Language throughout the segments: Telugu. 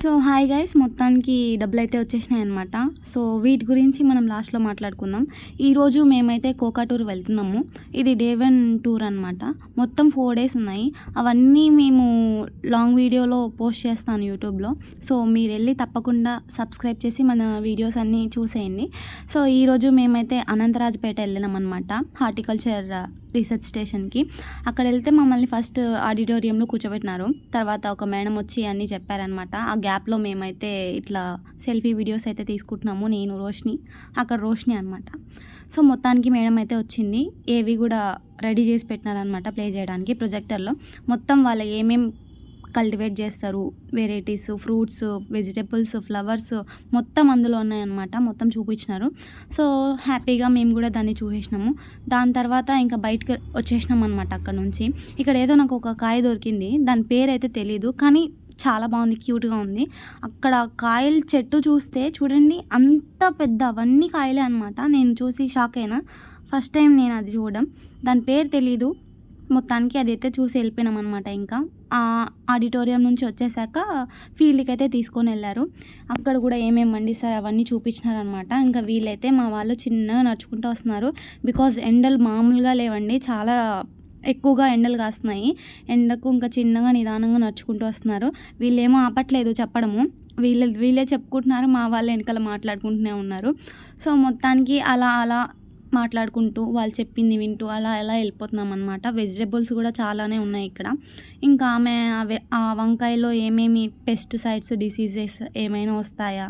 సో హాయ్ గైస్, మొత్తానికి డబ్బులైతే వచ్చేసినాయన్నమాట. సో వీటి గురించి మనం లాస్ట్లో మాట్లాడుకుందాం. ఈరోజు మేమైతే కోకాటూర్ వెళ్తున్నాము. ఇది డే 1 టూర్ అనమాట. మొత్తం 4 డేస్ ఉన్నాయి. అవన్నీ మేము లాంగ్ వీడియోలో పోస్ట్ చేస్తాను యూట్యూబ్లో. సో మీరు వెళ్ళి తప్పకుండా సబ్స్క్రైబ్ చేసి మన వీడియోస్ అన్నీ చూసేయండి. సో ఈరోజు మేమైతే అనంతరాజపేట వెళ్ళినాం అనమాట, హార్టికల్చర్ రీసెర్చ్ స్టేషన్కి. అక్కడ వెళ్తే మమ్మల్ని ఫస్ట్ ఆడిటోరియంలో కూర్చోబెట్టినారు. తర్వాత ఒక మేడం వచ్చి అన్నీ చెప్పారనమాట. ఆ గ్యాప్లో మేమైతే ఇట్లా సెల్ఫీ వీడియోస్ అయితే తీసుకుంటున్నాము, నేను రోష్ని, అక్కడ రోష్ని అనమాట. సో మొత్తానికి మేడం అయితే వచ్చింది. ఏవి కూడా రెడీ చేసి పెట్టినారనమాట ప్లే చేయడానికి ప్రొజెక్టర్లో. మొత్తం వాళ్ళు ఏమేం కల్టివేట్ చేస్తారు, వెరైటీస్, ఫ్రూట్స్, వెజిటేబుల్స్, ఫ్లవర్స్ మొత్తం అందులో ఉన్నాయన్నమాట. మొత్తం చూపించినారు. సో హ్యాపీగా మేము కూడా దాన్ని చూసేసినాము. దాని తర్వాత ఇంకా బయటకు వచ్చేసినాం అనమాట అక్కడ నుంచి. ఇక్కడ ఏదో నాకు ఒక కాయ దొరికింది, దాని పేరు అయితే తెలీదు, కానీ చాలా బాగుంది, క్యూట్గా ఉంది. అక్కడ కాయల చెట్టు చూస్తే చూడండి, అంత పెద్ద, అవన్నీ కాయలే అనమాట. నేను చూసి షాక్ అయినా, ఫస్ట్ టైం నేను అది చూడడం. దాని పేరు తెలీదు. మొత్తానికి అదైతే చూసి వెళ్ళిపోయినాం అనమాట. ఇంకా ఆడిటోరియం నుంచి వచ్చేసాక ఫీల్డ్కి అయితే తీసుకొని వెళ్ళారు. అక్కడ కూడా ఏమేమి పండిస్తారు అవన్నీ చూపించినారనమాట. ఇంకా వీళ్ళైతే మా వాళ్ళు చిన్నగా నడుచుకుంటూ వస్తున్నారు. బికాజ్ ఎండలు మామూలుగా లేవండి, చాలా ఎక్కువగా ఎండలు కాస్తున్నాయి. ఎండకు ఇంకా చిన్నగా నిదానంగా నడుచుకుంటూ వస్తున్నారు. వీళ్ళేమో ఆపట్లేదు చెప్పడము, వీళ్ళే చెప్పుకుంటున్నారు, మా వాళ్ళు వెనకాల మాట్లాడుకుంటూనే ఉన్నారు. సో మొత్తానికి అలా మాట్లాడుకుంటూ వాళ్ళు చెప్పింది వింటూ అలా వెళ్ళిపోతున్నాం అనమాట. వెజిటేబుల్స్ కూడా చాలానే ఉన్నాయి ఇక్కడ. ఇంకా ఆమె ఆ వంకాయలో ఏమేమి పెస్టిసైడ్స్, డిసీజెస్ ఏమైనా వస్తాయా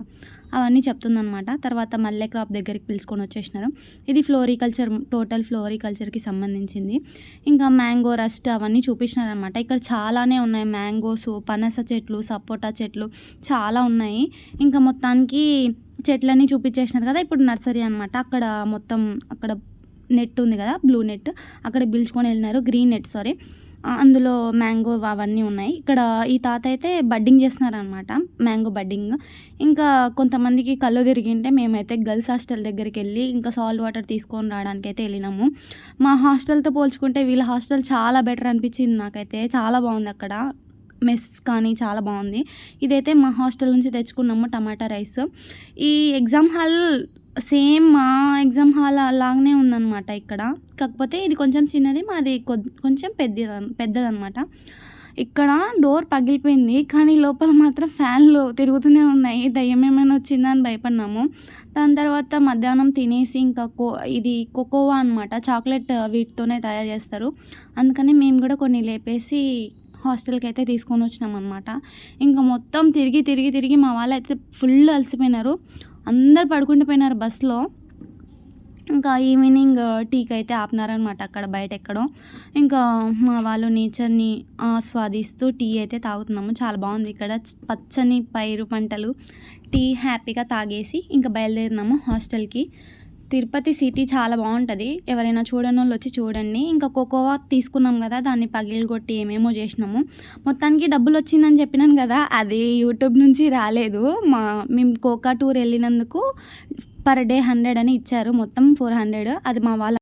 అవన్నీ చెప్తుందనమాట. తర్వాత మల్లె క్రాప్ దగ్గరికి పిలుచుకొని వచ్చేసినారు. ఇది ఫ్లోరికల్చర్, టోటల్ ఫ్లోరికల్చర్కి సంబంధించింది. ఇంకా మ్యాంగో రస్ట్ అవన్నీ చూపించినారనమాట. ఇక్కడ చాలానే ఉన్నాయి, మ్యాంగోస్, పనస చెట్లు, సపోటా చెట్లు చాలా ఉన్నాయి. ఇంకా మొత్తానికి చెట్లన్నీ చూపించేసినారు కదా. ఇప్పుడు నర్సరీ అనమాట. అక్కడ నెట్ ఉంది కదా, బ్లూ నెట్, అక్కడ పిలుచుకొని వెళ్ళినారు. గ్రీన్ నెట్, సారీ, అందులో మ్యాంగో అవన్నీ ఉన్నాయి. ఇక్కడ ఈ తాత అయితే బడ్డింగ్ చేస్తున్నారనమాట, మ్యాంగో బడ్డింగ్. ఇంకా కొంతమందికి కళ్ళు తిరిగింటే మేమైతే గర్ల్స్ హాస్టల్ దగ్గరికి వెళ్ళి ఇంకా సాల్ట్ వాటర్ తీసుకొని రావడానికి అయితే వెళ్ళినాము. మా హాస్టల్తో పోల్చుకుంటే వీళ్ళ హాస్టల్ చాలా బెటర్ అనిపించింది నాకైతే. చాలా బాగుంది అక్కడ, మెస్ కానీ చాలా బాగుంది. ఇదైతే మా హాస్టల్ నుంచి తెచ్చుకున్నాము, టమాటా రైస్. ఈ ఎగ్జామ్ హాల్ సేమ్ మా ఎగ్జామ్ హాల్ అలాగనే ఉందన్నమాట ఇక్కడ. కాకపోతే ఇది కొంచెం చిన్నది, మాది కొంచెం పెద్దదన్నమాట. ఇక్కడ డోర్ పగిలిపోయింది, కానీ లోపల మాత్రం ఫ్యాన్లు తిరుగుతూనే ఉన్నాయి. దయ్యం ఏమైనా వచ్చిందని భయపడినాము. దాని తర్వాత మధ్యాహ్నం తినేసి ఇంకా ఇది కోకోవా అనమాట, చాక్లెట్ వీటితోనే తయారు చేస్తారు. అందుకని మేము కూడా కొన్ని లేపేసి హాస్టల్కి అయితే తీసుకొని వచ్చినాం అనమాట. ఇంకా మొత్తం తిరిగి మా వాళ్ళు అయితే ఫుల్ అలసిపోయినారు. అందరు పడుకుండిపోయినారు బస్లో. ఇంకా ఈవినింగ్ టీకి అయితే ఆపినారనమాట అక్కడ బయట ఎక్కడో. ఇంకా మా వాళ్ళు నేచర్ని ఆస్వాదిస్తూ టీ అయితే తాగుతున్నాము. చాలా బాగుంది ఇక్కడ, పచ్చని పైరు పంటలు, టీ హ్యాపీగా తాగేసి ఇంకా బయలుదేరినాము హాస్టల్కి. తిరుపతి సిటీ చాలా బాగుంటుంది, ఎవరైనా చూడని వాళ్ళు వచ్చి చూడండి. ఇంకా కోకోవా తీసుకున్నాం కదా, దాన్ని పగిలిగొట్టి ఏమేమో చేసినాము. మొత్తానికి డబ్బులు వచ్చిందని చెప్పినాను కదా, అది యూట్యూబ్ నుంచి రాలేదు. మేము కోకా టూర్ వెళ్ళినందుకు పర్ డే 100 అని ఇచ్చారు, మొత్తం 400. అది మా వాళ్ళ